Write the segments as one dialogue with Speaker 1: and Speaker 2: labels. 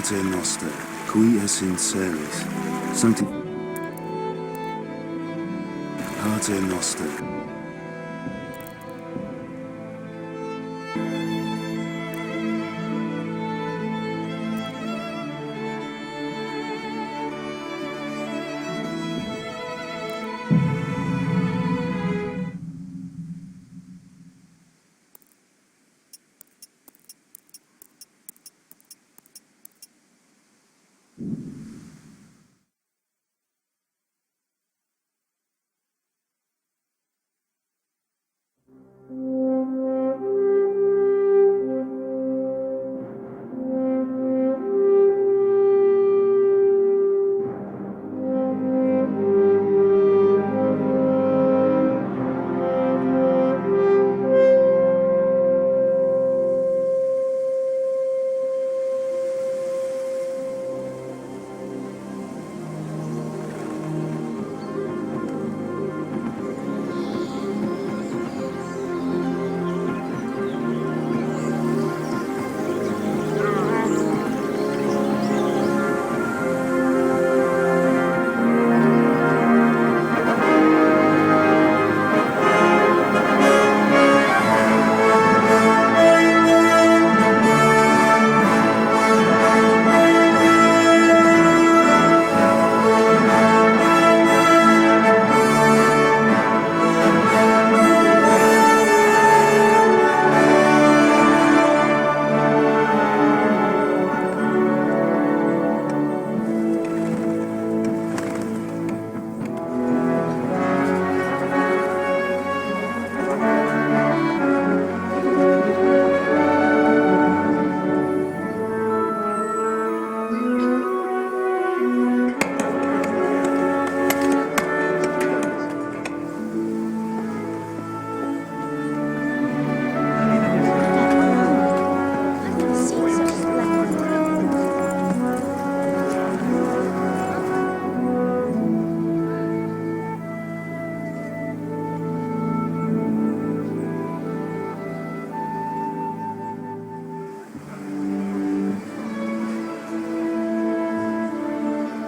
Speaker 1: Pater noster, qui es in celis, sancti... Pater noster.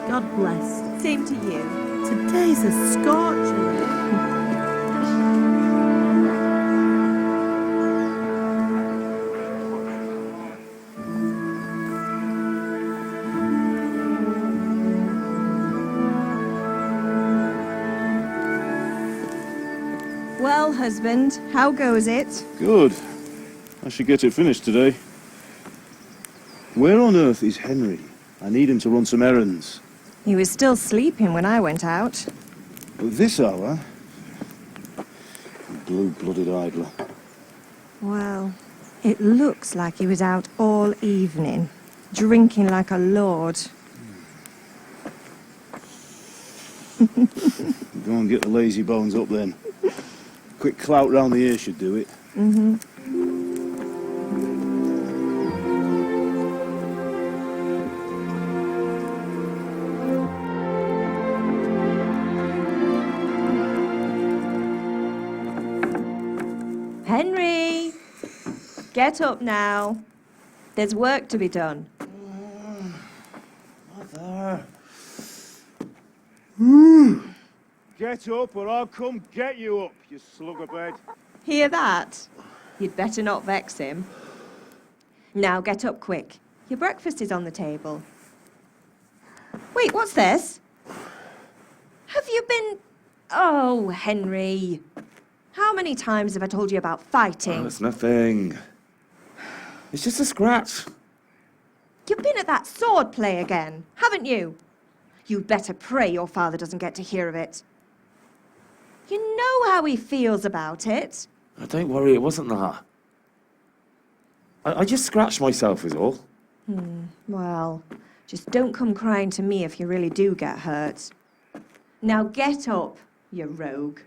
Speaker 2: God bless. Same to you. Today's a scorcher.
Speaker 3: Well, husband, how goes it?
Speaker 1: Good. I should get it finished today. Where on earth is Henry? I need him to run some errands.
Speaker 3: He was still sleeping when I went out.
Speaker 1: At this hour? Blue-blooded idler.
Speaker 3: Well, it looks like he was out all evening, drinking like a lord.
Speaker 1: Go and get the lazy bones up then. Quick clout round the ear should do it.
Speaker 3: Mm-hmm. Henry! Get up now. There's work to be done.
Speaker 1: Mother. Get up or I'll come get you up, you slug of bed.
Speaker 3: Hear that? You'd better not vex him. Now get up quick. Your breakfast is on the table. Wait, what's this? Have you been... Oh, Henry. How many times have I told you about fighting?
Speaker 4: Oh, it's nothing. It's just a scratch.
Speaker 3: You've been at that sword play again, haven't you? You'd better pray your father doesn't get to hear of it. You know how he feels about it.
Speaker 4: Oh, don't worry, it wasn't that. I just scratched myself is all.
Speaker 3: Well, just don't come crying to me if you really do get hurt. Now get up, you rogue.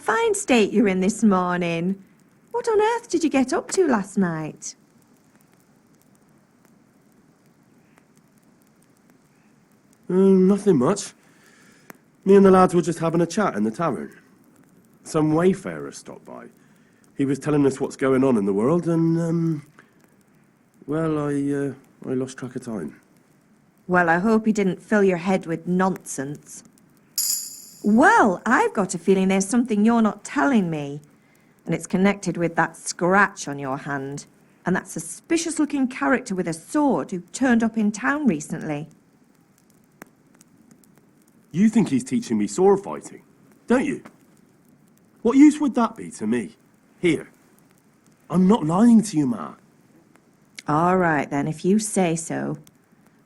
Speaker 3: fine state you're in this morning. What on earth did you get up to last night?
Speaker 5: Nothing much. Me and the lads were just having a chat in the tavern. Some wayfarer stopped by. He was telling us what's going on in the world, and, well, I lost track of time.
Speaker 3: Well, I hope he didn't fill your head with nonsense. Well, I've got a feeling there's something you're not telling me. And it's connected with that scratch on your hand. And that suspicious-looking character with a sword who turned up in town recently.
Speaker 5: You think he's teaching me sword fighting, don't you? What use would that be to me? Here. I'm not lying to you, Ma.
Speaker 3: All right, then, if you say so.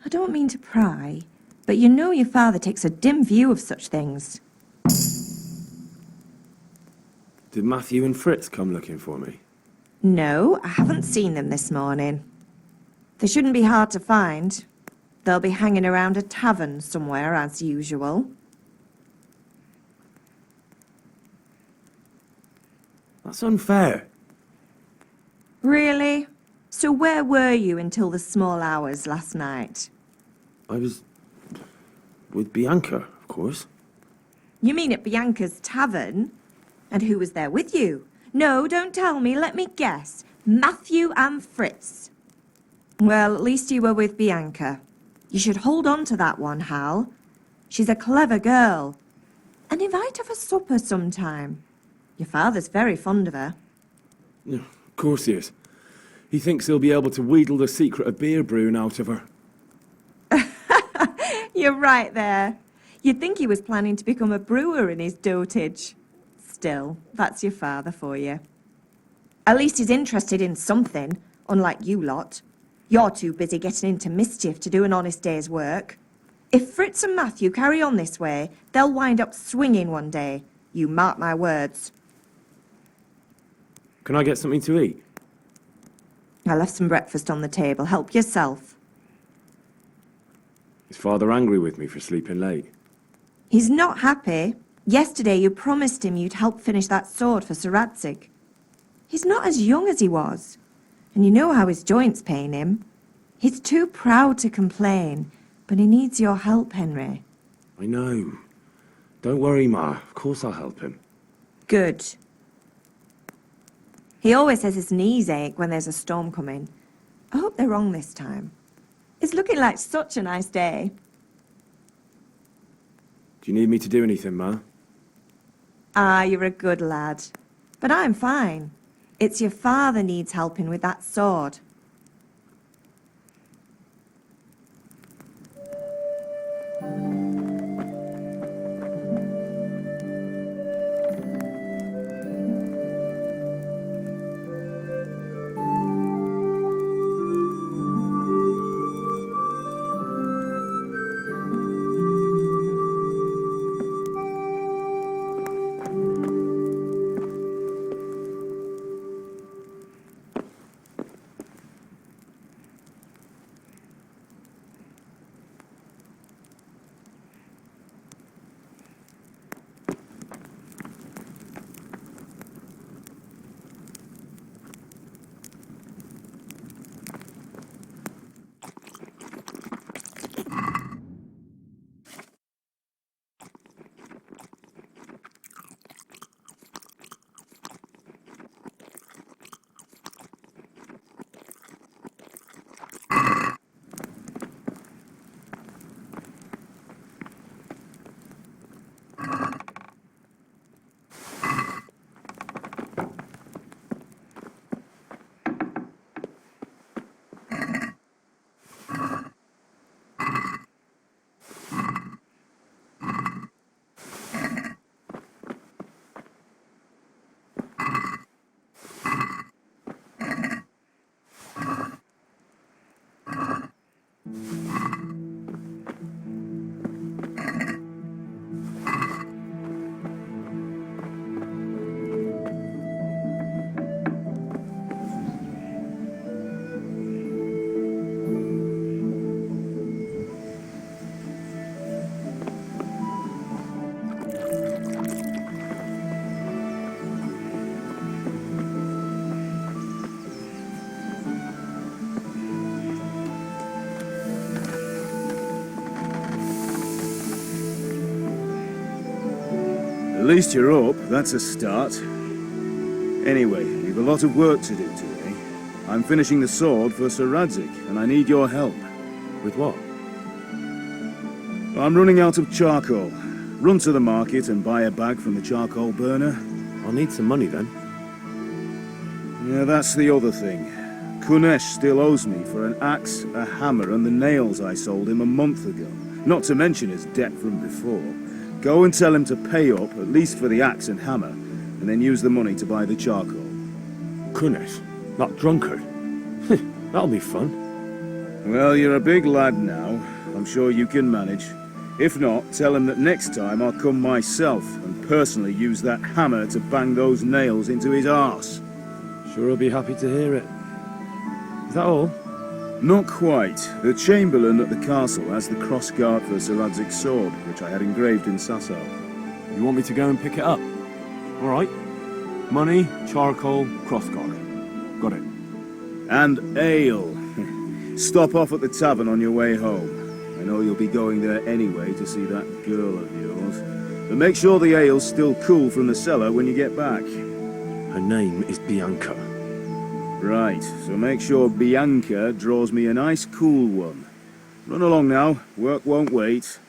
Speaker 3: I don't mean to pry, but you know your father takes a dim view of such things.
Speaker 4: Did Matthew and Fritz come looking for me?
Speaker 3: No, I haven't seen them this morning. They shouldn't be hard to find. They'll be hanging around a tavern somewhere, as usual.
Speaker 4: That's unfair.
Speaker 3: Really? So where were you until the small hours last night?
Speaker 4: I was with Bianca, of course.
Speaker 3: You mean at Bianca's tavern? And who was there with you? No, don't tell me, let me guess. Matthew and Fritz. Well, at least you were with Bianca. You should hold on to that one, Hal. She's a clever girl. And invite her for supper sometime. Your father's very fond of her.
Speaker 4: Yeah, of course he is. He thinks he'll be able to wheedle the secret of beer brewing out of her.
Speaker 3: You're right there. You'd think he was planning to become a brewer in his dotage. Still, that's your father for you. At least he's interested in something, unlike you lot. You're too busy getting into mischief to do an honest day's work. If Fritz and Matthew carry on this way, they'll wind up swinging one day. You mark my words.
Speaker 4: Can I get something to eat?
Speaker 3: I left some breakfast on the table. Help yourself.
Speaker 4: Is Father angry with me for sleeping late?
Speaker 3: He's not happy. Yesterday you promised him you'd help finish that sword for Sir Radzig. He's not as young as he was. And you know how his joints pain him. He's too proud to complain, but he needs your help, Henry.
Speaker 4: I know. Don't worry, Ma. Of course I'll help him.
Speaker 3: Good. He always says his knees ache when there's a storm coming. I hope they're wrong this time. It's looking like such a nice day.
Speaker 4: Do you need me to do anything, Ma?
Speaker 3: Ah, you're a good lad. But I'm fine. It's your father needs helping with that sword.
Speaker 1: At least you're up, that's a start. Anyway, we've a lot of work to do today. I'm finishing the sword for Sir Radzig, and I need your help.
Speaker 5: With what?
Speaker 1: I'm running out of charcoal. Run to the market and buy a bag from the charcoal burner.
Speaker 5: I'll need some money then.
Speaker 1: Yeah, that's the other thing. Kunesh still owes me for an axe, a hammer, and the nails I sold him a month ago. Not to mention his debt from before. Go and tell him to pay up, at least for the axe and hammer, and then use the money to buy the charcoal.
Speaker 5: Kunesh? That drunkard? That'll be fun.
Speaker 1: Well, you're a big lad now. I'm sure you can manage. If not, tell him that next time I'll come myself and personally use that hammer to bang those nails into his arse.
Speaker 5: Sure he'll be happy to hear it. Is that all?
Speaker 1: Not quite. The Chamberlain at the castle has the crossguard for Sir Radzig's sword, which I had engraved in Sasau.
Speaker 5: You want me to go and pick it up? All right. Money, charcoal, crossguard. Got it.
Speaker 1: And ale. Stop off at the tavern on your way home. I know you'll be going there anyway to see that girl of yours. But make sure the ale's still cool from the cellar when you get back.
Speaker 5: Her name is Bianca.
Speaker 1: Right, so make sure Bianca draws me a nice cool one. Run along now, work won't wait.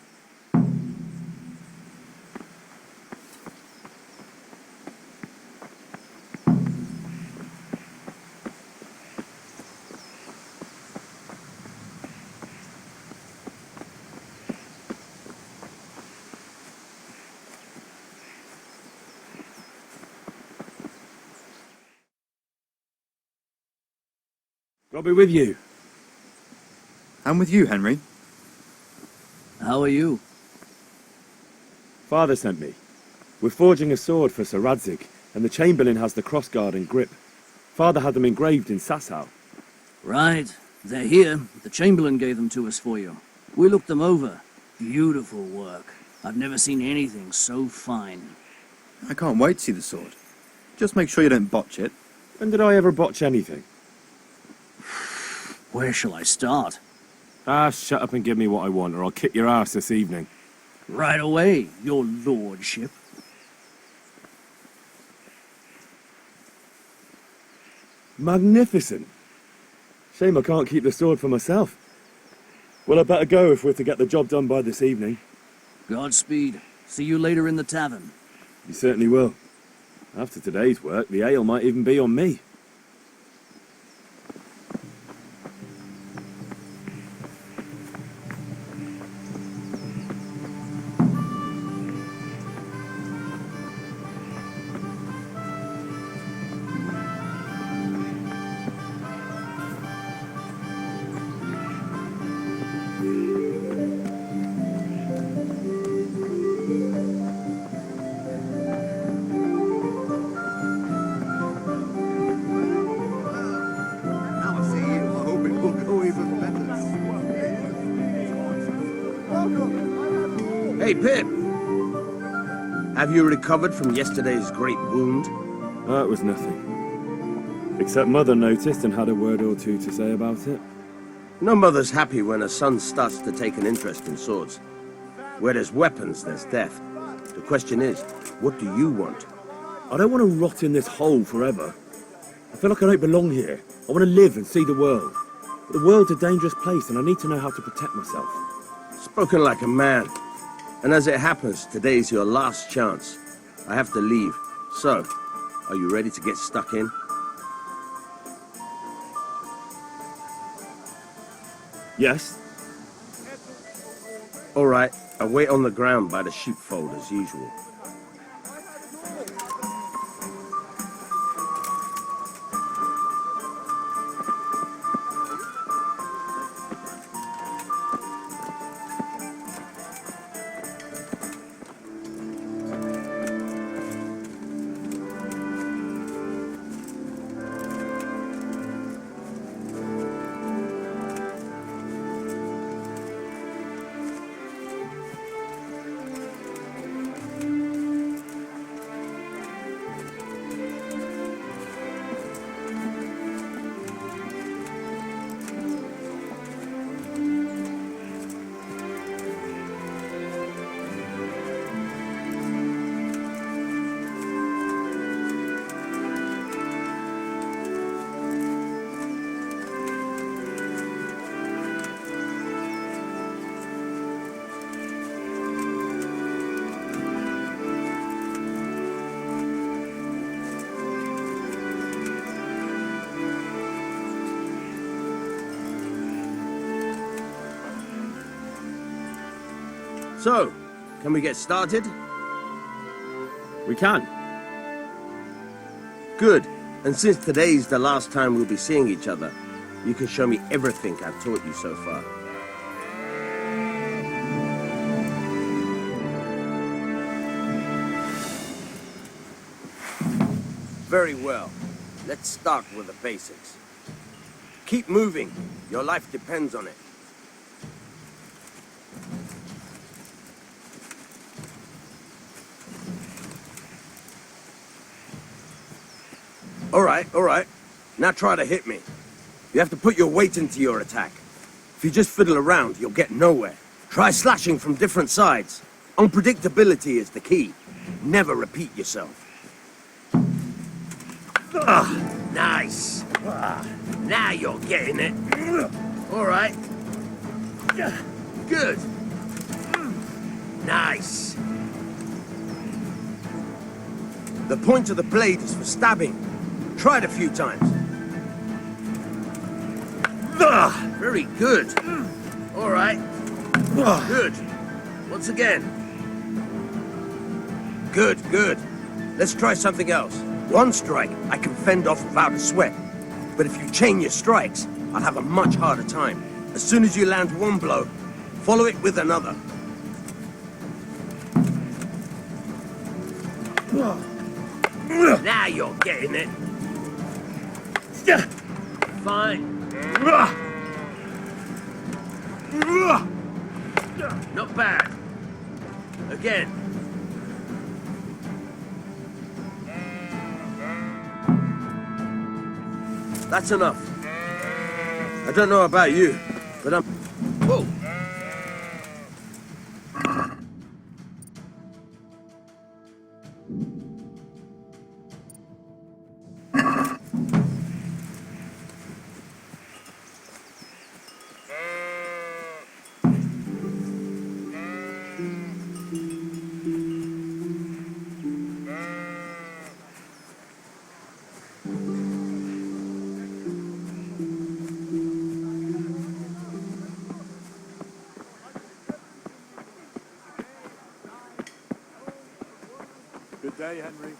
Speaker 5: I'll be with you.
Speaker 6: I'm with you, Henry.
Speaker 7: How are you?
Speaker 5: Father sent me. We're forging a sword for Sir Radzig, and the Chamberlain has the crossguard and grip. Father had them engraved in Sasau.
Speaker 7: Right. They're here. The Chamberlain gave them to us for you. We looked them over. Beautiful work. I've never seen anything so fine.
Speaker 6: I can't wait to see the sword. Just make sure you don't botch it.
Speaker 5: When did I ever botch anything?
Speaker 7: Where shall I start?
Speaker 5: Shut up and give me what I want, or I'll kick your ass this evening.
Speaker 7: Right away, your lordship.
Speaker 5: Magnificent. Shame I can't keep the sword for myself. Well, I better go if we're to get the job done by this evening.
Speaker 7: Godspeed. See you later in the tavern.
Speaker 5: You certainly will. After today's work, the ale might even be on me.
Speaker 6: Now I see you. I hope it will go even better.
Speaker 8: Hey, Pip! Have you recovered from yesterday's great wound?
Speaker 5: That was nothing. Except Mother noticed and had a word or two to say about it.
Speaker 8: No mother's happy when her son starts to take an interest in swords. Where there's weapons, there's death. The question is, what do you want?
Speaker 5: I don't want to rot in this hole forever. I feel like I don't belong here. I want to live and see the world. But the world's a dangerous place and I need to know how to protect myself.
Speaker 8: Spoken like a man. And as it happens, today's your last chance. I have to leave. So, are you ready to get stuck in?
Speaker 5: Yes?
Speaker 8: All right, I'll wait on the ground by the sheepfold as usual. So, can we get started?
Speaker 5: We can.
Speaker 8: Good. And since today's the last time we'll be seeing each other, you can show me everything I've taught you so far. Very well. Let's start with the basics. Keep moving. Your life depends on it. All right. Now try to hit me. You have to put your weight into your attack. If you just fiddle around, you'll get nowhere. Try slashing from different sides. Unpredictability is the key. Never repeat yourself. Nice. Now you're getting it. All right. Good. Nice. The point of the blade is for stabbing. Try it a few times. Very good. All right. Good. Once again. Good. Let's try something else. One strike I can fend off without a sweat. But if you chain your strikes, I'll have a much harder time. As soon as you land one blow, follow it with another. Now you're getting it. Fine. Not bad. Again. That's enough. I don't know about you, but I'm... Whoa!
Speaker 1: Good day, Henry.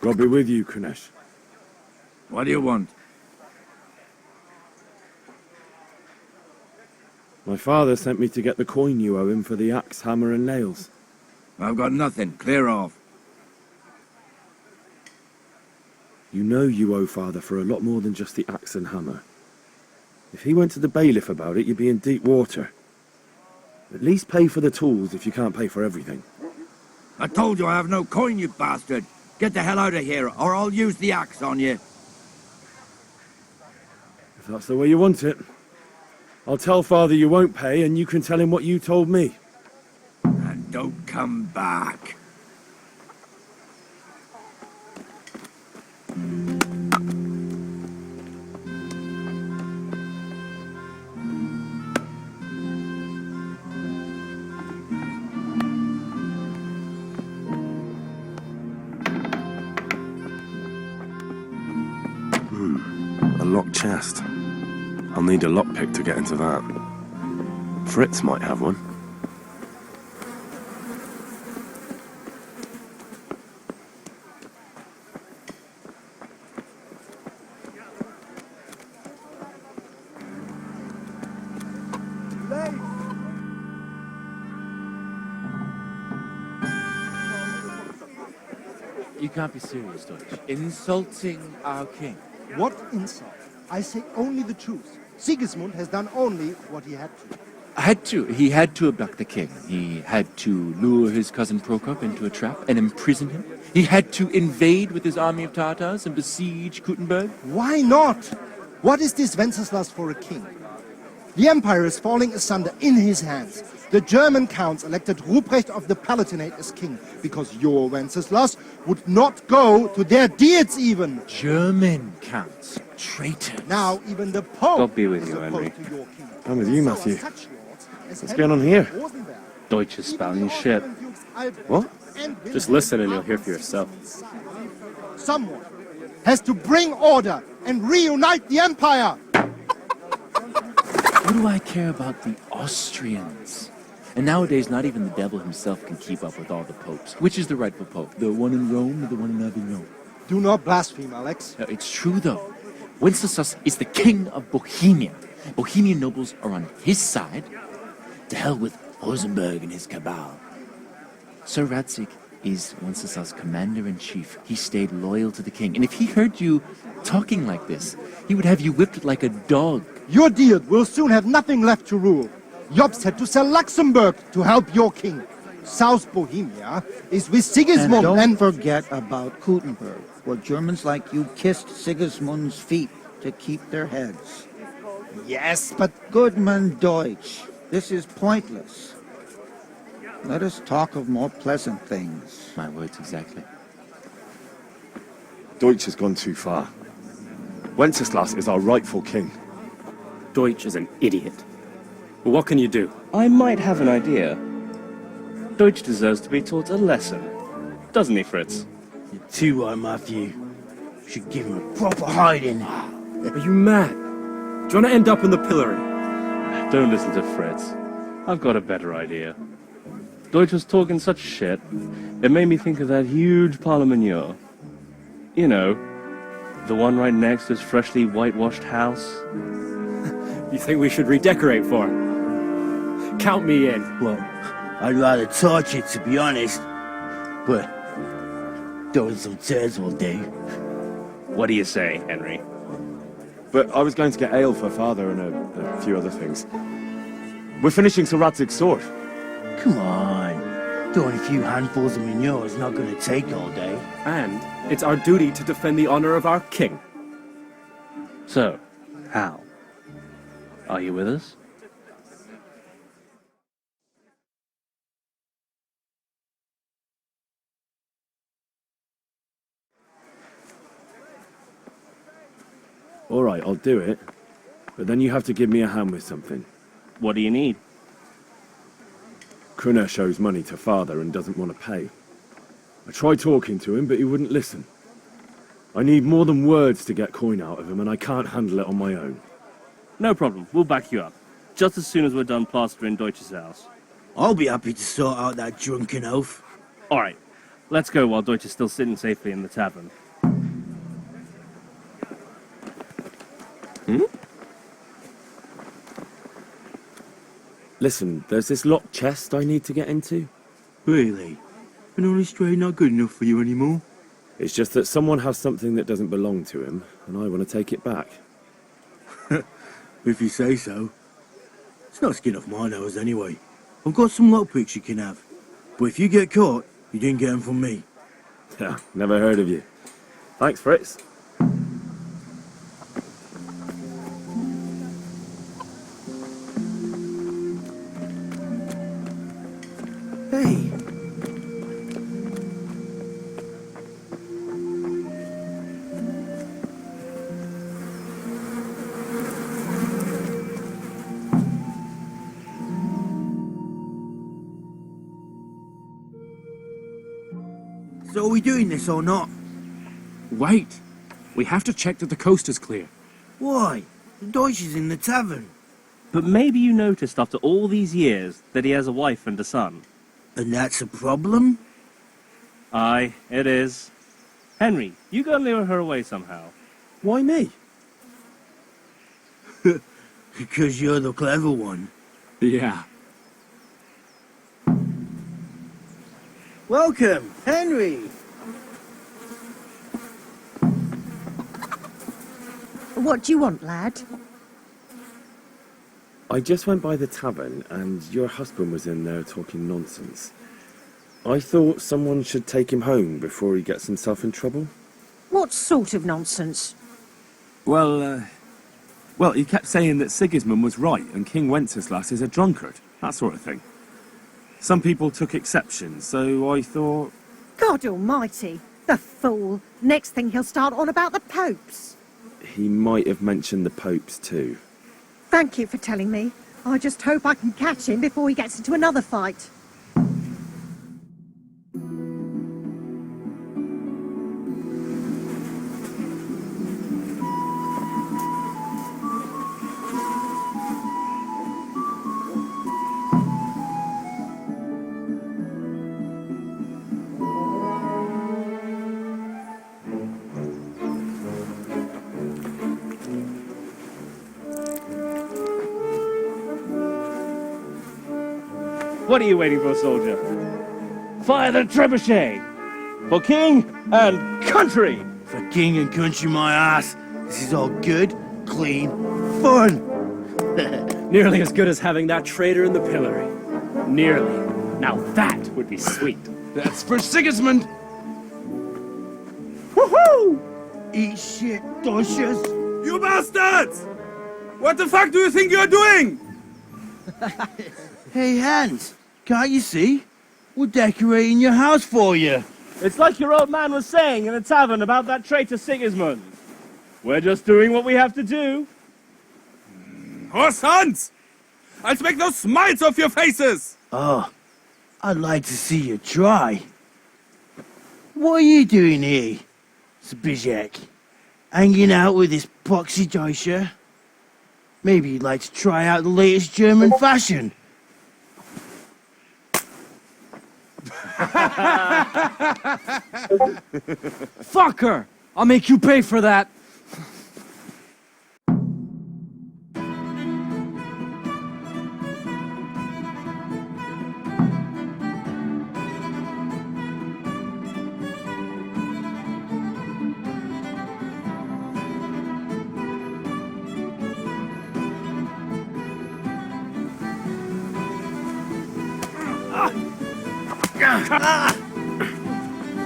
Speaker 5: God be with you, Konesh.
Speaker 9: What do you want?
Speaker 5: My father sent me to get the coin you owe him for the axe, hammer, and nails.
Speaker 9: I've got nothing. Clear off.
Speaker 5: You know you owe father for a lot more than just the axe and hammer. If he went to the bailiff about it, you'd be in deep water. At least pay for the tools if you can't pay for everything.
Speaker 9: I told you I have no coin, you bastard. Get the hell out of here, or I'll use the axe on you.
Speaker 5: If that's the way you want it. I'll tell father you won't pay, and you can tell him what you told me.
Speaker 9: And don't come back.
Speaker 5: A locked chest. I'll need a lockpick to get into that. Fritz might have one.
Speaker 4: You can't be serious, Deutsch. Insulting our king.
Speaker 10: What insult? I say only the truth. Sigismund has done only what he had to.
Speaker 11: He had to abduct the king. He had to lure his cousin Prokop into a trap and imprison him. He had to invade with his army of Tatars and besiege Kuttenberg.
Speaker 10: Why not? What is this Wenceslas for a king? The empire is falling asunder in his hands. The German counts elected Ruprecht of the Palatinate as king because your Wenceslas would not go to their deeds even.
Speaker 11: German counts. Traitors.
Speaker 10: Now even the Pope
Speaker 11: God be with
Speaker 10: is
Speaker 11: you,
Speaker 10: opposed
Speaker 11: Henry.
Speaker 10: to your king.
Speaker 5: I'm with you,
Speaker 10: So
Speaker 5: Matthew.
Speaker 10: are such lords as
Speaker 5: What's going on here?
Speaker 10: Rosenberg,
Speaker 11: Deutsch is spouting shit.
Speaker 10: Dukes Albrecht,
Speaker 5: What?
Speaker 10: and
Speaker 12: Just listen and you'll hear for yourself.
Speaker 10: Someone has to bring order and reunite the Empire!
Speaker 11: What do I care about the Austrians? And nowadays, not even the devil himself can keep up with all the popes. Which is the rightful pope? The one in Rome or the one in Avignon?
Speaker 10: Do not blaspheme, Alex.
Speaker 11: No, it's true, though. Wenceslas is the king of Bohemia. Bohemian nobles are on his side. To hell with Rosenberg and his cabal. Sir Radzig is Wenceslas' commander-in-chief. He stayed loyal to the king. And if he heard you talking like this, he would have you whipped like a dog.
Speaker 10: Your Diet will soon have nothing left to rule. Jobst had to sell Luxembourg to help your king. South Bohemia is with Sigismund
Speaker 13: And don't forget about Kuttenberg, where Germans like you kissed Sigismund's feet to keep their heads.
Speaker 10: Yes, but...
Speaker 13: Goodman Deutsch, this is pointless. Let us talk of more pleasant things.
Speaker 11: My words exactly.
Speaker 4: Deutsch has gone too far. Wenceslas is our rightful king.
Speaker 12: Deutsch is an idiot. But what can you do? I might have an idea. Deutsch deserves to be taught a lesson. Doesn't he, Fritz?
Speaker 7: You're too right, Matthew. Should give him a proper hiding.
Speaker 12: Are you mad? Do you want to end up in the pillory? Don't listen to Fritz. I've got a better idea. Deutsch was talking such shit, it made me think of that huge parliament. You know, the one right next to his freshly whitewashed house. You think we should redecorate for him? Count me in.
Speaker 7: Well, I'd rather torch it, to be honest. But throwing some tears will do.
Speaker 12: What do you say, Henry?
Speaker 4: But I was going to get ale for father and a few other things. We're finishing Sir Radzig's sword.
Speaker 7: Come on. Throwing a few handfuls of manure is not going to take all day.
Speaker 12: And it's our duty to defend the honor of our king. So, how? Are you with us?
Speaker 1: All right, I'll do it. But then you have to give me a hand with something.
Speaker 12: What do you need?
Speaker 1: Konow shows money to father and doesn't want to pay. I tried talking to him, but he wouldn't listen. I need more than words to get coin out of him, and I can't handle it on my own.
Speaker 12: No problem. We'll back you up. Just as soon as we're done plastering Deutsch's house.
Speaker 7: I'll be happy to sort out that drunken oaf.
Speaker 12: All right. Let's go while Deutsch is still sitting safely in the tavern.
Speaker 1: Listen, there's this locked chest I need to get into.
Speaker 7: Really? An honest trade not good enough for you anymore?
Speaker 1: It's just that someone has something that doesn't belong to him, and I want to take it back.
Speaker 7: If you say so. It's not skin off my nose anyway. I've got some lockpicks you can have. But if you get caught, you didn't get them from me.
Speaker 1: Yeah, never heard of you. Thanks, Fritz.
Speaker 7: Hey. So are we doing this or not?
Speaker 14: Wait. We have to check that the coast is clear.
Speaker 7: Why? The Deutsch is in the tavern.
Speaker 12: But maybe you noticed after all these years that he has a wife and a son.
Speaker 7: And that's a problem?
Speaker 12: Aye, it is. Henry, you gotta lure her away somehow.
Speaker 1: Why me?
Speaker 7: Because you're the clever one.
Speaker 14: Yeah.
Speaker 7: Welcome, Henry.
Speaker 2: What do you want, lad?
Speaker 1: I just went by the tavern, and your husband was in there talking nonsense. I thought someone should take him home before he gets himself in trouble.
Speaker 2: What sort of nonsense?
Speaker 14: Well, he kept saying that Sigismund was right and King Wenceslas is a drunkard, that sort of thing. Some people took exception, so I thought...
Speaker 2: God almighty, the fool. Next thing he'll start on about the popes.
Speaker 1: He might have mentioned the popes too.
Speaker 2: Thank you for telling me. I just hope I can catch him before he gets into another fight.
Speaker 12: What are you waiting for, soldier? Fire the trebuchet! For king and country!
Speaker 9: For king and country, my ass. This is all good, clean, fun.
Speaker 12: Nearly as good as having that traitor in the pillory. Nearly. Now that would be sweet.
Speaker 9: That's for Sigismund.
Speaker 12: Woohoo!
Speaker 9: Eat shit, doshes.
Speaker 14: You bastards! What the fuck do you think you're doing?
Speaker 9: Hey, Hans, can't you see? We're decorating your house for you.
Speaker 12: It's like your old man was saying in the tavern about that traitor Sigismund. We're just doing what we have to do.
Speaker 14: Horse Hans! I'll make those smiles off your faces!
Speaker 9: Oh, I'd like to see you try. What are you doing here, Zbigniew? Hanging out with this poxy Deutscher? Maybe you'd like to try out the latest German fashion.
Speaker 12: Fucker! I'll make you pay for that.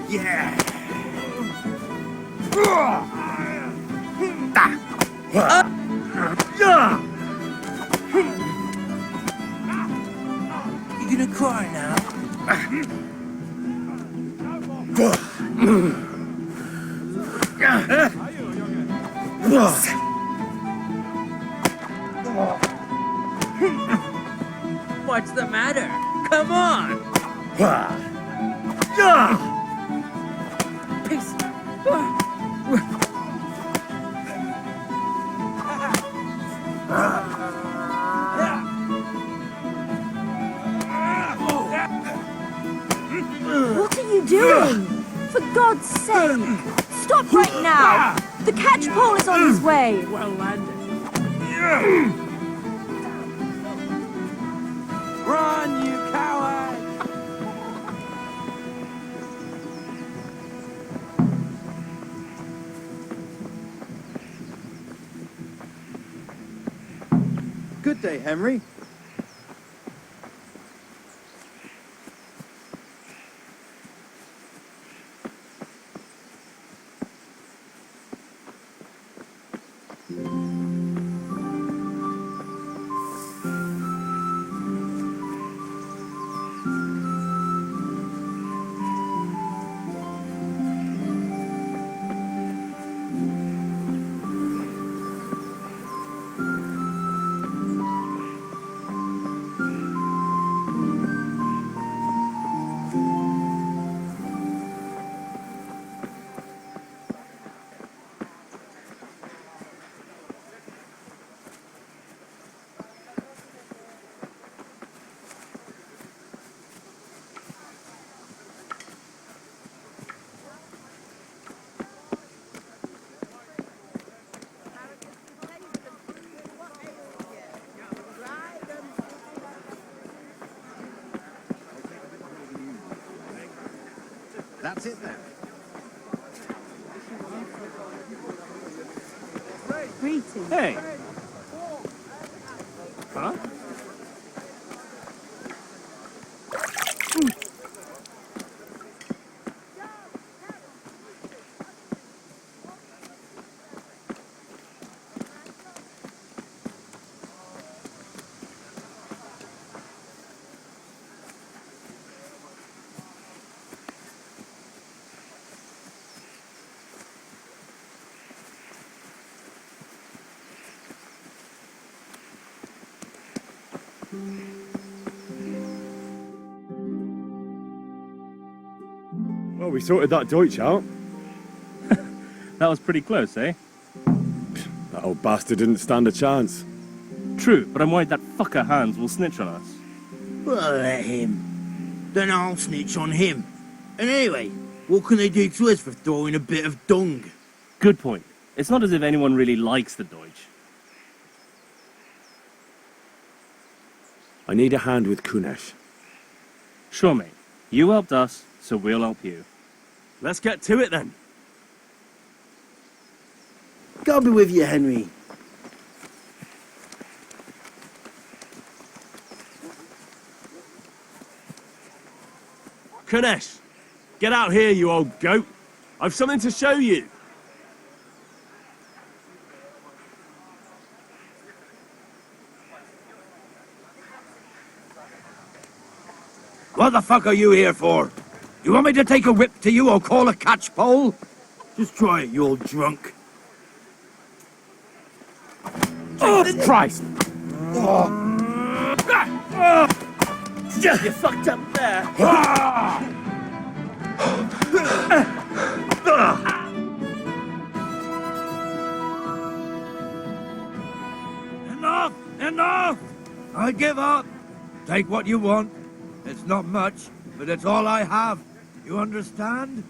Speaker 9: Yeah. You gonna cry now?
Speaker 7: What's the matter? Come on! Peace.
Speaker 2: What are you doing? For God's sake! Stop right now! The catch pole is on his way!
Speaker 7: Well landed.
Speaker 9: Run, you coward!
Speaker 6: Good day, Henry. That's it then.
Speaker 2: Greetings.
Speaker 12: Hey! Huh?
Speaker 4: Well, we sorted that Deutsch out.
Speaker 12: That was pretty close, eh?
Speaker 4: That old bastard didn't stand a chance.
Speaker 12: True, but I'm worried that fucker Hans will snitch on us.
Speaker 9: Well, let him. Then I'll snitch on him. And anyway, what can they do to us for throwing a bit of dung?
Speaker 12: Good point. It's not as if anyone really likes the Deutsch.
Speaker 4: I need a hand with Kunesh.
Speaker 12: Sure, mate. You helped us, so we'll help you.
Speaker 14: Let's get to it then.
Speaker 9: God be with you, Henry.
Speaker 14: Konesh, get out here, you old goat. I've something to show you.
Speaker 8: What the fuck are you here for? You want me to take a whip to you or call a catchpole? Just try it, you old drunk.
Speaker 11: Oh, Christ!
Speaker 9: You fucked up there.
Speaker 8: Enough! Enough! I give up. Take what you want. It's not much, but it's all I have. You understand?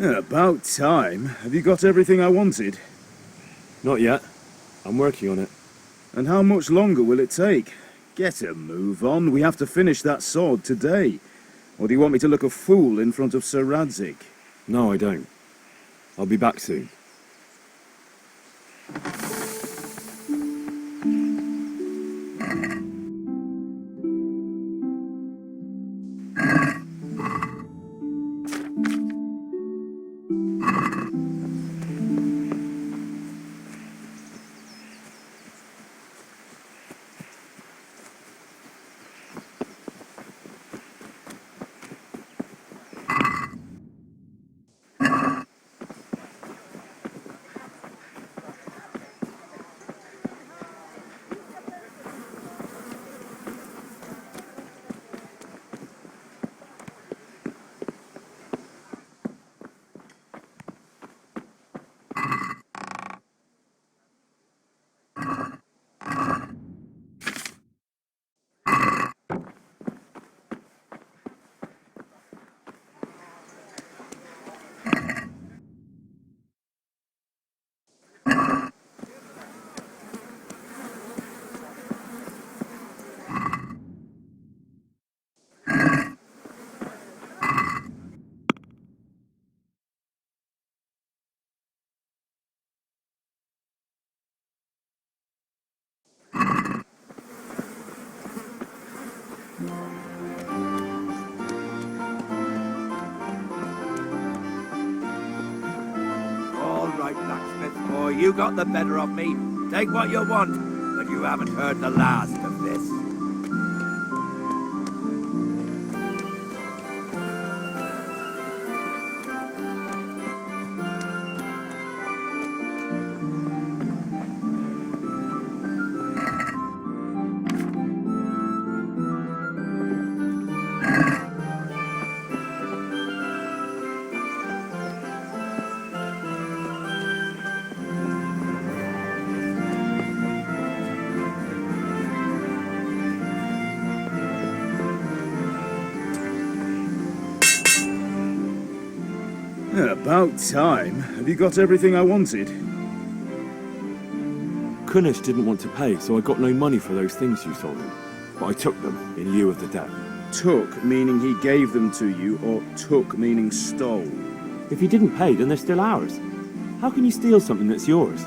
Speaker 1: About time. Have you got everything I wanted?
Speaker 4: Not yet. I'm working on it.
Speaker 1: And how much longer will it take? Get a move on. We have to finish that sword today. Or do you want me to look a fool in front of Sir Radzik?
Speaker 4: No, I don't. I'll be back soon.
Speaker 8: All right, blacksmith boy, you got the better of me. Take what you want, but you haven't heard the last of this.
Speaker 1: About time. Have you got everything I wanted?
Speaker 4: Konesh didn't want to pay, so I got no money for those things you sold him.
Speaker 14: but I took them in lieu of the debt.
Speaker 1: Took, meaning he gave them to you, or took, meaning stole?
Speaker 14: If he didn't pay, then they're still ours. How can you steal something that's yours?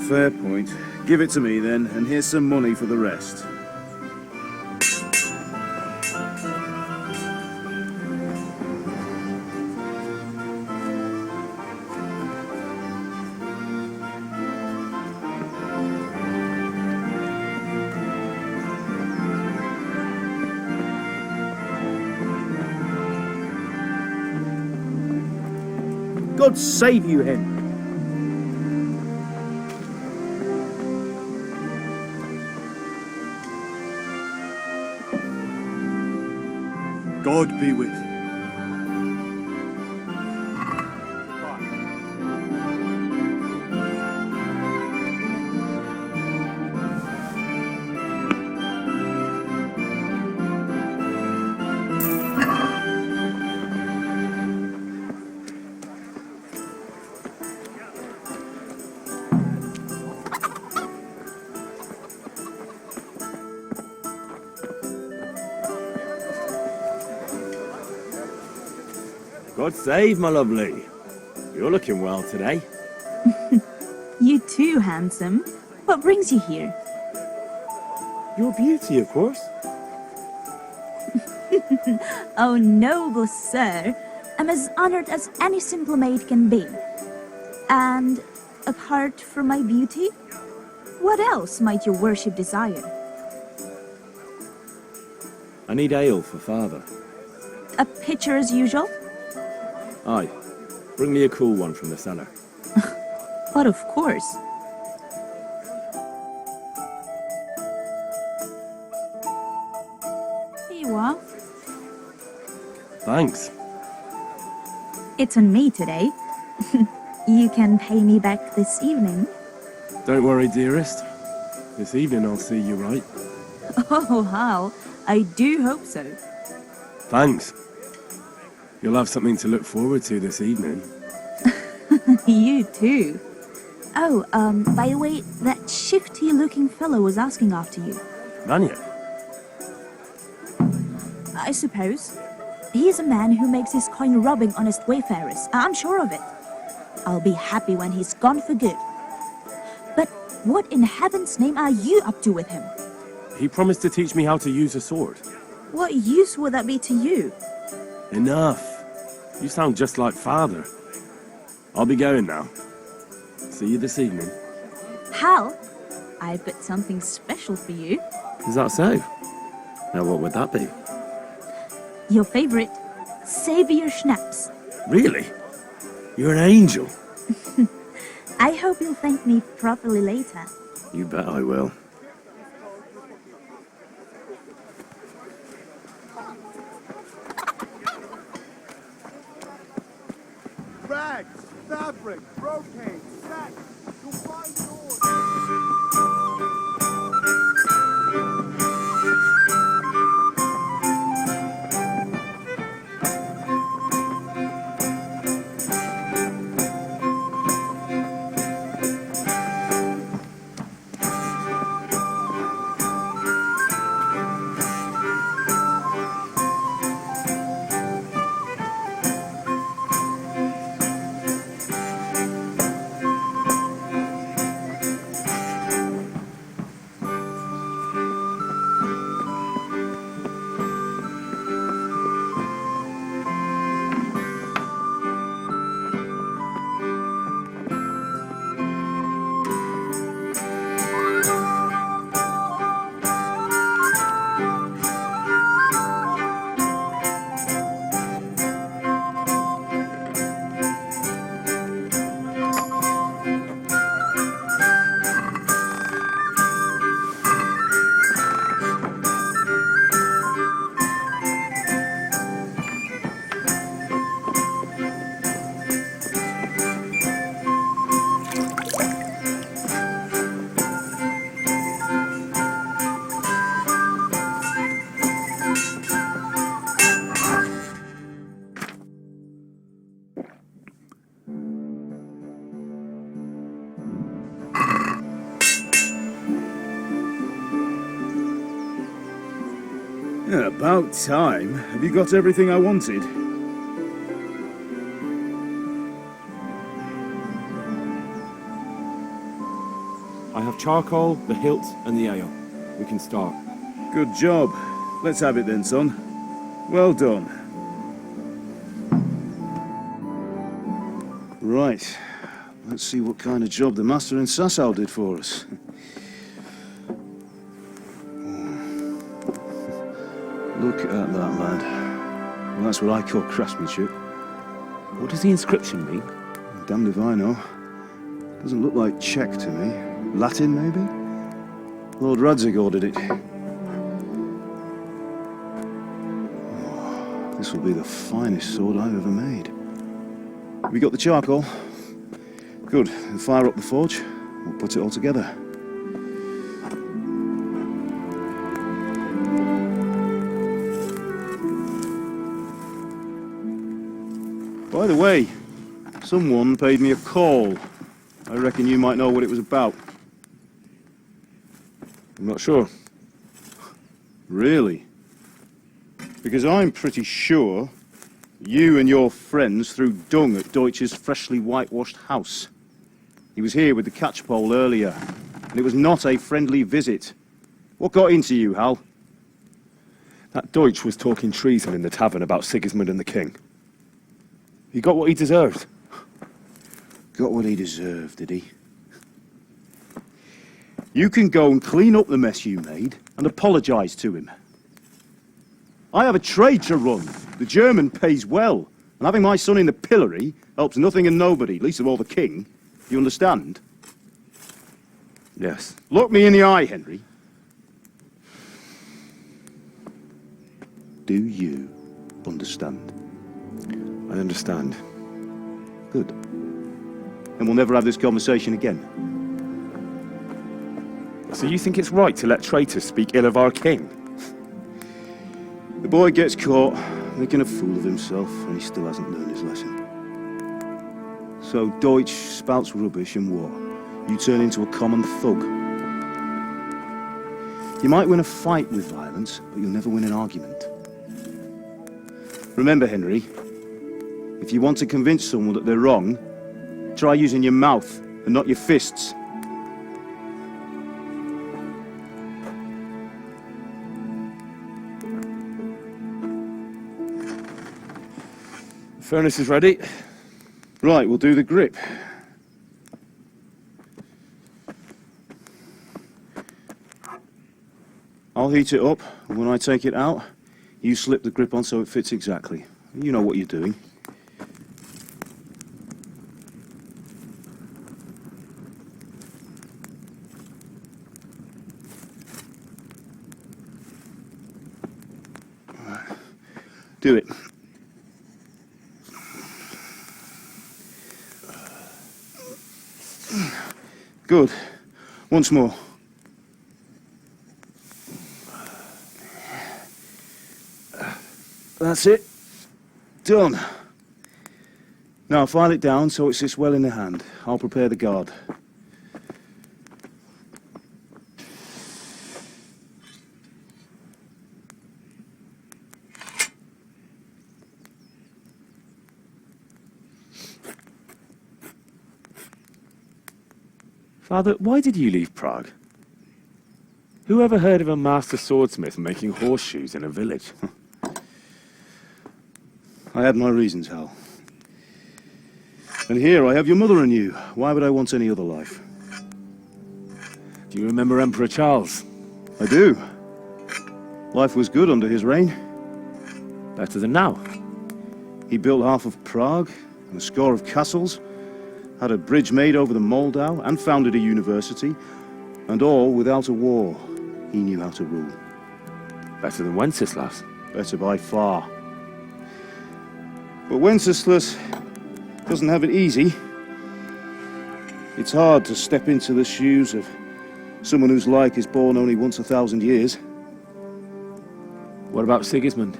Speaker 1: Fair point. Give it to me then, and here's some money for the rest.
Speaker 15: God save you, Henry.
Speaker 5: God be with you.
Speaker 4: God save, my lovely. You're looking well today.
Speaker 2: You too, handsome. What brings you here?
Speaker 4: Your beauty, of course.
Speaker 2: Oh, noble sir. I'm as honored as any simple maid can be. And apart from my beauty, what else might your worship desire?
Speaker 4: I need ale for father.
Speaker 2: A pitcher as usual?
Speaker 4: Aye. Bring me a cool one from the cellar.
Speaker 2: But of course. Here you are.
Speaker 5: Thanks.
Speaker 2: It's on me today. You can pay me back this evening.
Speaker 5: Don't worry, dearest. This evening I'll see you right.
Speaker 2: Oh, how? I do hope so.
Speaker 5: Thanks. You'll have something to look forward to this evening.
Speaker 2: You too. Oh, by the way, that shifty-looking fellow was asking after you.
Speaker 5: Vanya?
Speaker 2: I suppose. He's a man who makes his coin robbing honest wayfarers. I'm sure of it. I'll be happy when he's gone for good. But what in heaven's name are you up to with him?
Speaker 5: He promised to teach me how to use a sword.
Speaker 2: What use would that be to you?
Speaker 5: Enough. You sound just like father. I'll be going now. See you this evening.
Speaker 2: Hal, I've got something special for you.
Speaker 4: Is that so? Now what would that be?
Speaker 2: Your favorite, Savior Schnapps.
Speaker 4: Really? You're an angel.
Speaker 2: I hope you'll thank me properly later.
Speaker 4: You bet I will.
Speaker 1: Rags, fabric, brocade, sacks. You'll find yours. About time. Have you got everything I wanted?
Speaker 14: I have charcoal, the hilt, and the ale. We can start.
Speaker 1: Good job. Let's have it then, son. Well done. Right. Let's see what kind of job the master in Sasau did for us. Look at that, lad. Well, that's what I call craftsmanship.
Speaker 14: What does the inscription mean?
Speaker 1: Damned if I know. Doesn't look like Czech to me. Latin, maybe? Lord Radzig ordered it. Oh, this will be the finest sword I've ever made. Have you got the charcoal? Good. We'll fire up the forge. We'll put it all together. By the way, someone paid me a call. I reckon you might know what it was about.
Speaker 14: I'm not sure.
Speaker 1: Really? Because I'm pretty sure you and your friends threw dung at Deutsch's freshly whitewashed house. He was here with the catchpole earlier, and it was not a friendly visit. What got into you, Hal?
Speaker 14: That Deutsch was talking treason in the tavern about Sigismund and the king. He got what he deserved.
Speaker 1: Got what he deserved, did he? You can go and clean up the mess you made and apologize to him. I have a trade to run. The German pays well, and having my son in the pillory helps nothing and nobody, least of all the king. You understand?
Speaker 14: Yes.
Speaker 1: Look me in the eye, Henry. Do you understand?
Speaker 14: I understand.
Speaker 1: Good. And we'll never have this conversation again.
Speaker 14: So you think it's right to let traitors speak ill of our king?
Speaker 1: The boy gets caught making a fool of himself, and he still hasn't learned his lesson. So Deutsch spouts rubbish and war. You turn into a common thug. You might win a fight with violence, but you'll never win an argument. Remember, Henry, if you want to convince someone that they're wrong, try using your mouth and not your fists.
Speaker 14: The furnace is ready.
Speaker 1: Right, we'll do the grip. I'll heat it up, and when I take it out, you slip the grip on so it fits exactly. You know what you're doing. Do it. Good. Once more. That's it. Done. Now file it down so it sits well in the hand. I'll prepare the guard.
Speaker 14: Father, why did you leave Prague? Who ever heard of a master swordsmith making horseshoes in a village?
Speaker 1: I had my reasons, Hal. And here I have your mother and you. Why would I want any other life?
Speaker 14: Do you remember Emperor Charles?
Speaker 1: I do. Life was good under his reign.
Speaker 14: Better than now.
Speaker 1: He built half of Prague and a score of castles, had a bridge made over the Moldau, and founded a university, and all without a war. He knew how to rule.
Speaker 14: Better than Wenceslas.
Speaker 1: Better by far. But Wenceslas doesn't have it easy. It's hard to step into the shoes of someone whose like is born only once 1,000 years.
Speaker 14: What about Sigismund?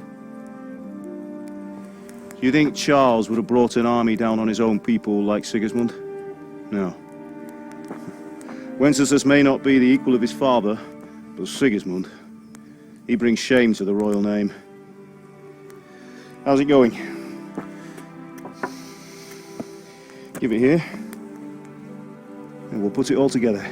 Speaker 1: Do you think Charles would have brought an army down on his own people like Sigismund? No. Wenceslas may not be the equal of his father, but Sigismund, He brings shame to the royal name. How's it going? Give it here, and we'll put it all together.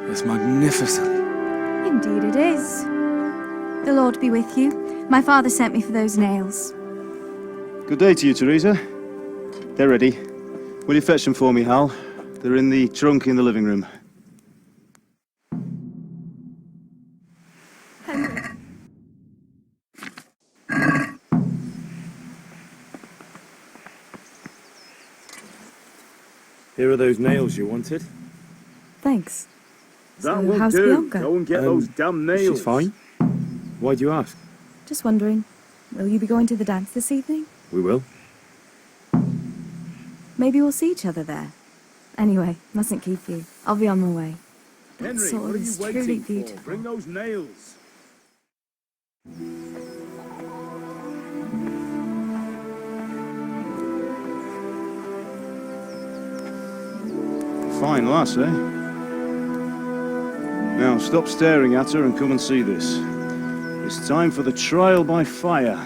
Speaker 14: It's magnificent.
Speaker 16: Indeed it is. The Lord be with you. My father sent me for those nails.
Speaker 1: Good day to you, Teresa. They're ready. Will you fetch them for me, Hal? They're in the trunk in the living room.
Speaker 14: Here are those nails you wanted.
Speaker 16: Thanks.
Speaker 1: That
Speaker 16: So,
Speaker 1: will
Speaker 16: how's
Speaker 1: do.
Speaker 16: Bianca?
Speaker 1: Go and get those damn nails.
Speaker 14: She's fine. Why do you ask?
Speaker 16: Just wondering, will you be going to the dance this evening?
Speaker 14: We will.
Speaker 16: Maybe we'll see each other there. Anyway, mustn't keep you. I'll be on my way. That
Speaker 1: Henry,
Speaker 16: sword
Speaker 1: what are you
Speaker 16: is truly
Speaker 1: waiting for?
Speaker 16: beautiful.
Speaker 1: Bring those nails. Fine lass, eh? Now, stop staring at her and come and see this. It's time for the trial by fire.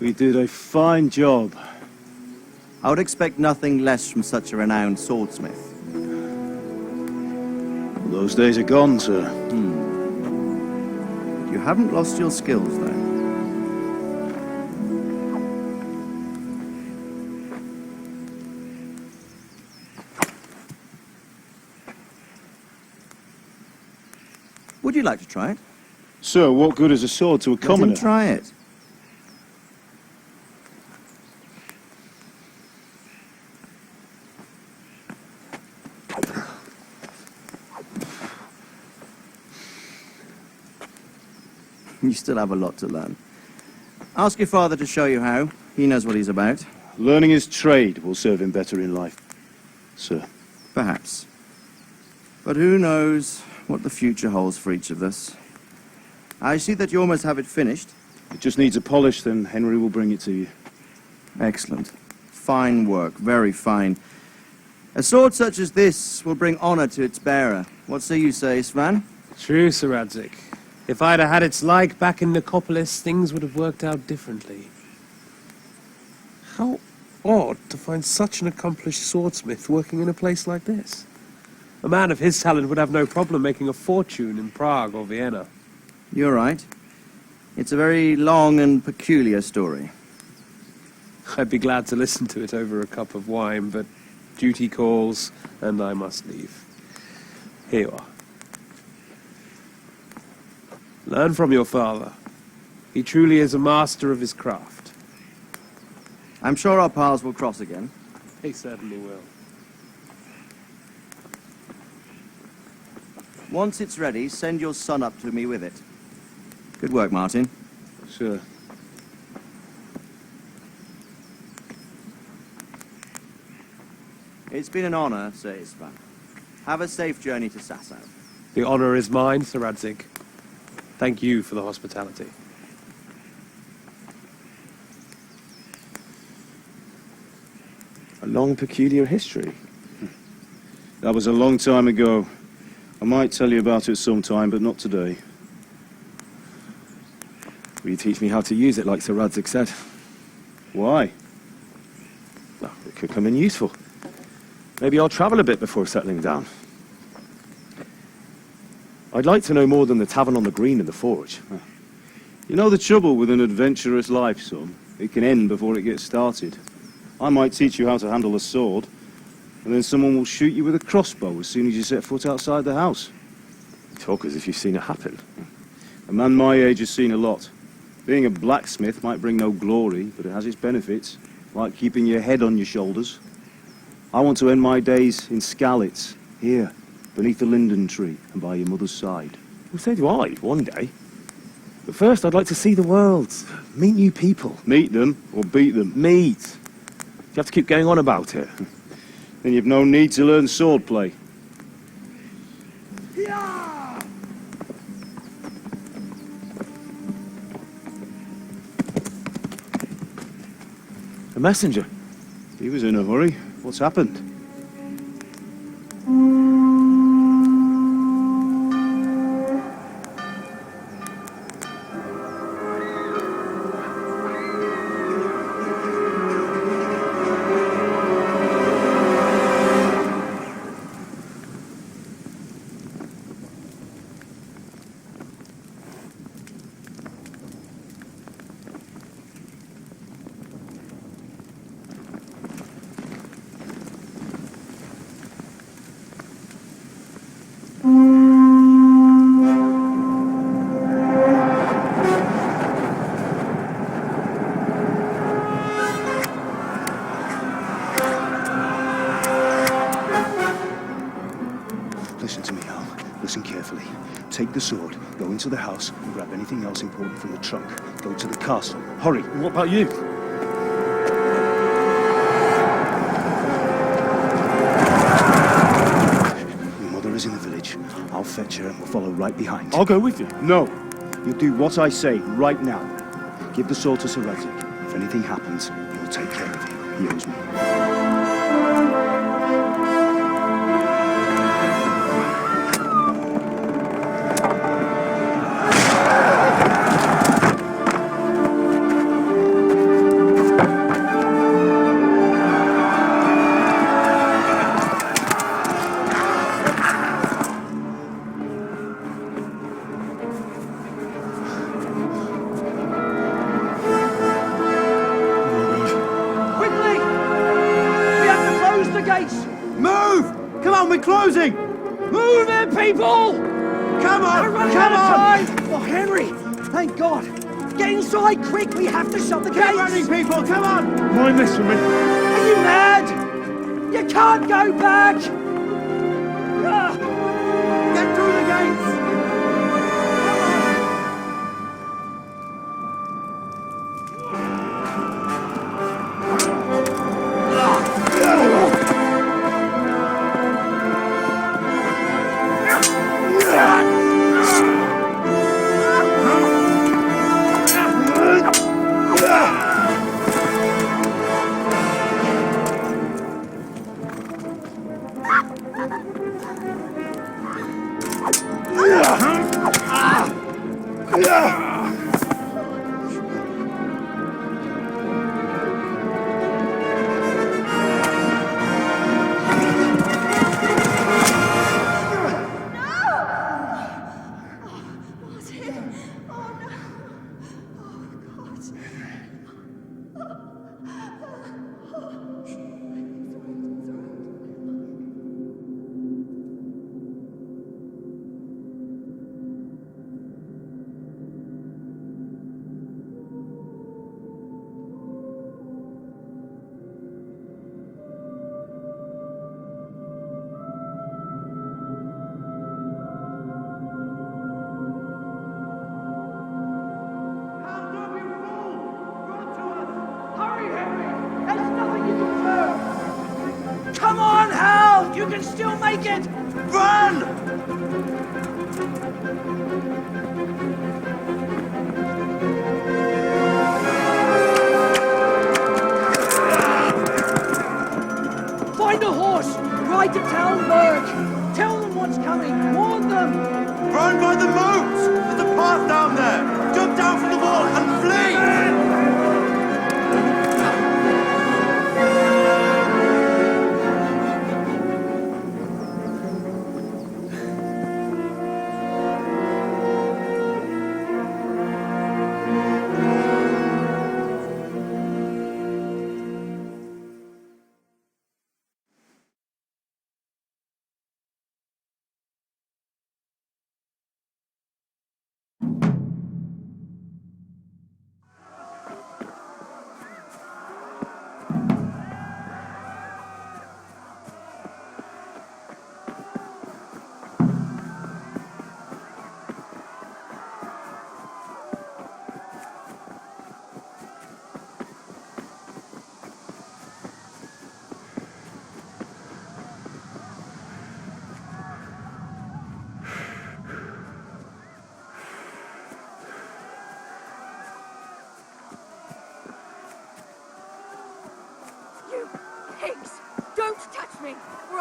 Speaker 1: We did a fine job.
Speaker 6: I would expect nothing less from such a renowned swordsmith.
Speaker 1: Those days are gone, sir.
Speaker 6: You haven't lost your skills, though. Would you like to try it?
Speaker 1: Sir, what good is a sword to a
Speaker 6: Let him
Speaker 1: commoner?
Speaker 6: try it. You still have a lot to learn. Ask your father to show you how. He knows what he's about.
Speaker 1: Learning his trade will serve him better in life, sir.
Speaker 6: Perhaps. But who knows what the future holds for each of us. I see that you almost have it finished.
Speaker 1: It just needs a polish, then Henry will bring it to you.
Speaker 6: Excellent. Fine work, very fine. A sword such as this will bring honor to its bearer. What say you, Svan?
Speaker 12: True, Sir Radzik. If I'd have had its like back in Nicopolis, things would have worked out differently. How odd to find such an accomplished swordsmith working in a place like this. A man of his talent would have no problem making a fortune in Prague or Vienna.
Speaker 6: You're right. It's a very long and peculiar story.
Speaker 12: I'd be glad to listen to it over a cup of wine, but duty calls, and I must leave. Here you are. Learn from your father. He truly is a master of his craft.
Speaker 6: I'm sure our paths will cross again.
Speaker 12: He certainly will.
Speaker 6: Once it's ready, send your son up to me with it. Good work, Martin.
Speaker 1: Sir.
Speaker 6: It's been an honor, Sir Isvan. Have a safe journey to Sasau.
Speaker 12: The honor is mine, Sir Radzik. Thank you for the hospitality.
Speaker 1: A long, peculiar history. That was a long time ago. I might tell you about it sometime, but not today.
Speaker 4: Will you teach me how to use it, like Sir Radzik said?
Speaker 1: Why?
Speaker 4: Well, it could come in useful. Maybe I'll travel a bit before settling down. I'd like to know more than the tavern on the green and the forge.
Speaker 1: You know the trouble with an adventurous life, son? It can end before it gets started. I might teach you how to handle a sword, and then someone will shoot you with a crossbow as soon as you set foot outside the house.
Speaker 4: You talk as if you've seen it happen.
Speaker 1: A man my age has seen a lot. Being a blacksmith might bring no glory, but it has its benefits, like keeping your head on your shoulders. I want to end my days in Skalitz, here, beneath the linden tree and by your mother's side.
Speaker 14: Well, so do I, one day. But first, I'd like to see the world, meet new people.
Speaker 1: Meet them or beat them?
Speaker 14: Meet. You have to keep going on about it.
Speaker 1: Then you've no need to learn swordplay.
Speaker 14: A messenger.
Speaker 1: He was in a hurry. What's happened? Listen to me, Al. Listen carefully. Take the sword, go into the house, and grab anything else important from the trunk. Go to the castle. Hurry.
Speaker 14: What about you?
Speaker 1: Your mother is in the village. I'll fetch her and we'll follow right behind.
Speaker 14: I'll go with you.
Speaker 1: No. You'll do what I say right now. Give the sword to Sir Radzik. If anything happens, you'll take care of him. He owes me.
Speaker 15: Move! Come on, we're closing! Move it, people! Come on! Come on! Oh, Henry! Thank God! Get inside, quick! We have to shut the gates! Get running, people! Come on!
Speaker 14: Mind this for me.
Speaker 15: Are you mad? You can't go back! Get through the gates! Come on, Hal! You can still make it! Run! Find a horse! Ride to Talmberg! Tell them what's coming! Warn them!
Speaker 8: Run by the moat! There's a path down there! Jump down from the wall and flee!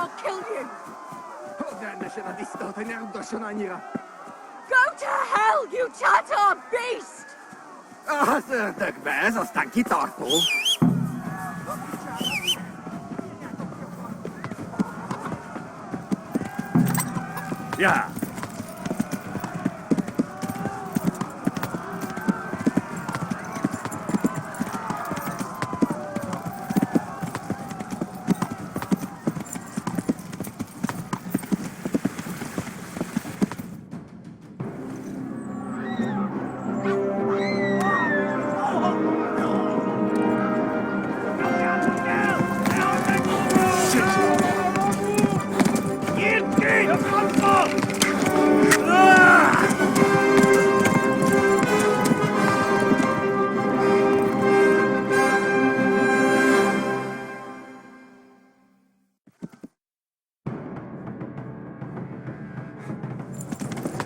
Speaker 17: I'll kill you! Go to hell, you Tatar beast!
Speaker 14: Yeah.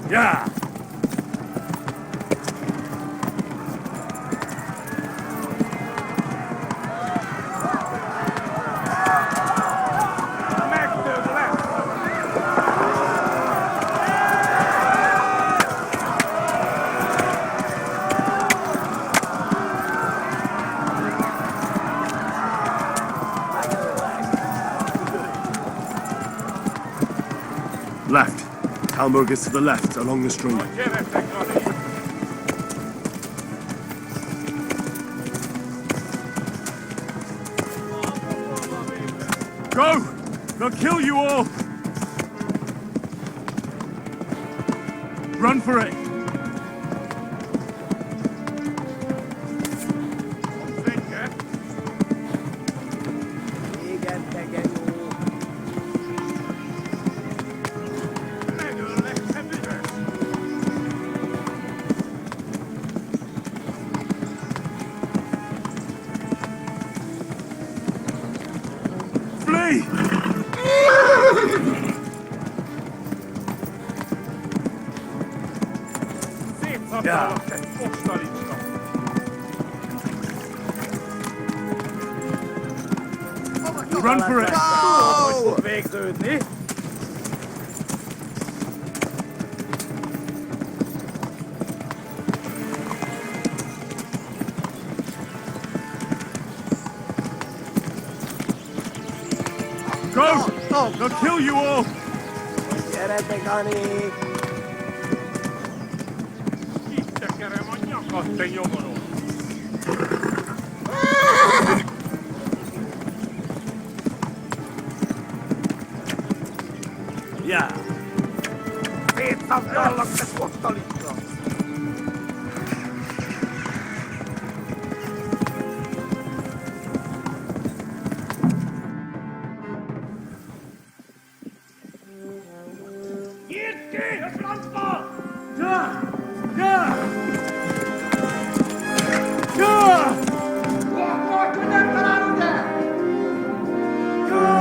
Speaker 14: Yeah. Left. Talmberg is to the left, along the stream. Go! They'll kill you all! Run for it! Ja. Run for it! Go! They'll kill you all! Yeah.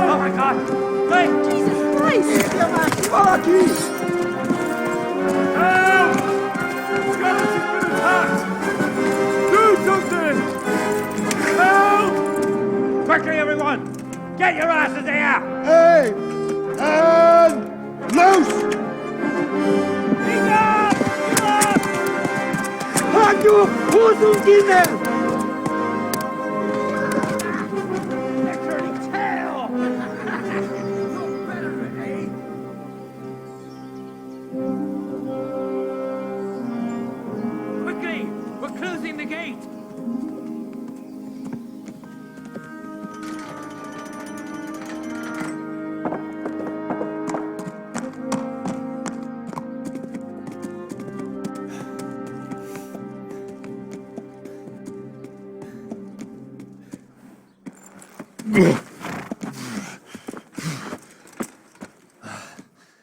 Speaker 17: Oh my God! Hey! Jesus Christ!
Speaker 14: Help! Skalitz has been attacked! Do something! Help!
Speaker 15: Quickly, everyone! Get your asses here!
Speaker 10: Hey! And loose!
Speaker 15: Haku! Husungine! They're turning tail! Look better, eh? Quickly! We're closing the gate!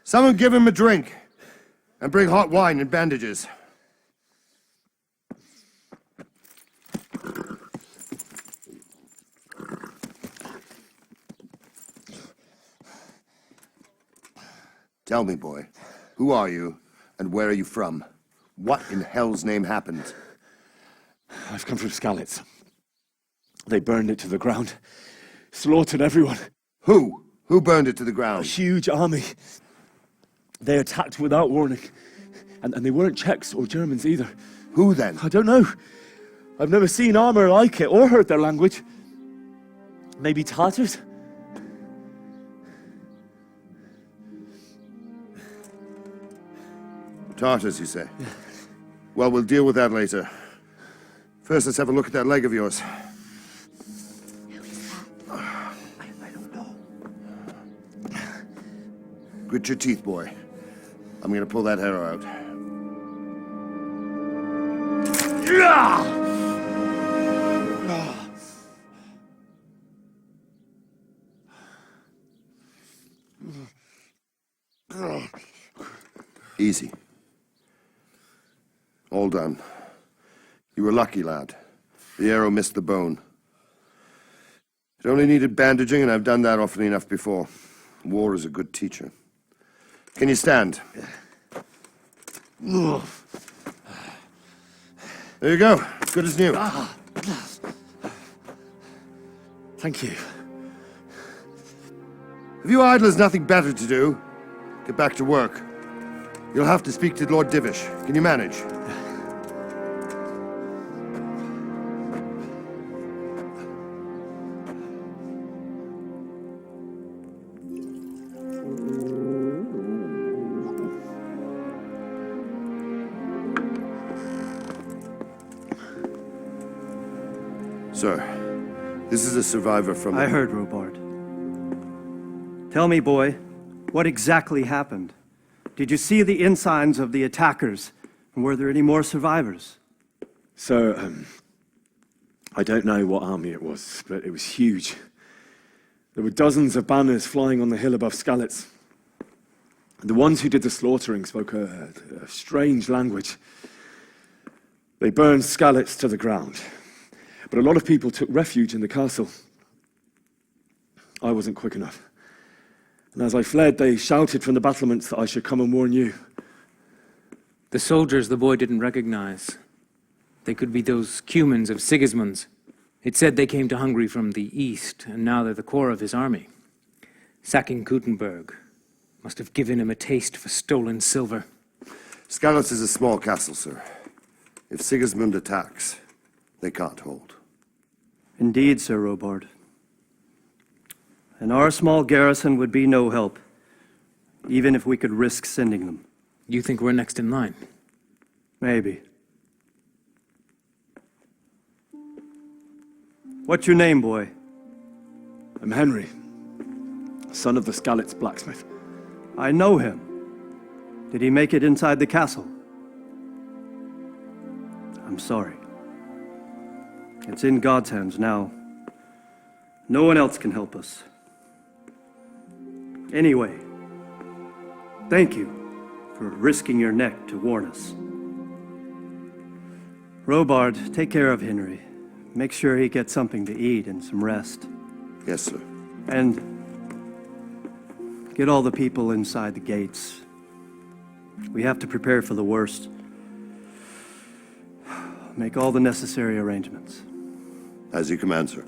Speaker 10: Someone give him a drink. And bring hot wine and bandages. Tell me, boy, who are you and where are you from? What in hell's name happened?
Speaker 4: I've come from Skalitz. They burned it to the ground. Slaughtered everyone.
Speaker 10: Who?
Speaker 18: Who burned it to the
Speaker 4: A
Speaker 18: ground?
Speaker 4: huge army. They attacked without warning. And they weren't Czechs or Germans either.
Speaker 18: Who then?
Speaker 4: I don't know. I've never seen armor like it or heard their language. Maybe Tartars?
Speaker 18: Tartars, you say? Well, we'll deal with that later. First, let's have a look at that leg of yours.
Speaker 2: I don't know.
Speaker 18: Grit your teeth, boy. I'm gonna pull that arrow out. Easy. All done. You were lucky, lad. The arrow missed the bone. It only needed bandaging, and I've done that often enough before. War is a good teacher. Can you stand? There you go. Good as new.
Speaker 4: Thank you.
Speaker 18: If you idlers nothing better to do, get back to work. You'll have to speak to Lord Divish. Can you manage? Sir, this is a survivor from...
Speaker 15: I heard, Robard. Tell me, boy, what exactly happened? Did you see the ensigns of the attackers? And were there any more survivors?
Speaker 4: So, I don't know what army it was, but it was huge. There were dozens of banners flying on the hill above Skalitz. The ones who did the slaughtering spoke a strange language. They burned Skalitz to the ground. But a lot of people took refuge in the castle. I wasn't quick enough. And as I fled, they shouted from the battlements that I should come and warn you.
Speaker 19: The soldiers the boy didn't recognize. They could be those Cumans of Sigismund's. It said they came to Hungary from the east, and now they're the core of his army. Sacking Gutenberg must have given him a taste for stolen silver.
Speaker 18: Skalitz is a small castle, sir. If Sigismund attacks, they can't hold.
Speaker 15: Indeed, Sir Robard. And our small garrison would be no help, even if we could risk sending them.
Speaker 19: You think we're next in line?
Speaker 15: Maybe. What's your name, boy?
Speaker 4: I'm Henry, son of the Skalitz blacksmith.
Speaker 15: I know him. Did he make it inside the castle? I'm sorry. It's in God's hands now. No one else can help us. Anyway, thank you for risking your neck to warn us. Robard, take care of Henry. Make sure he gets something to eat and some rest.
Speaker 18: Yes, sir.
Speaker 15: And get all the people inside the gates. We have to prepare for the worst. Make all the necessary arrangements.
Speaker 18: As you command, sir.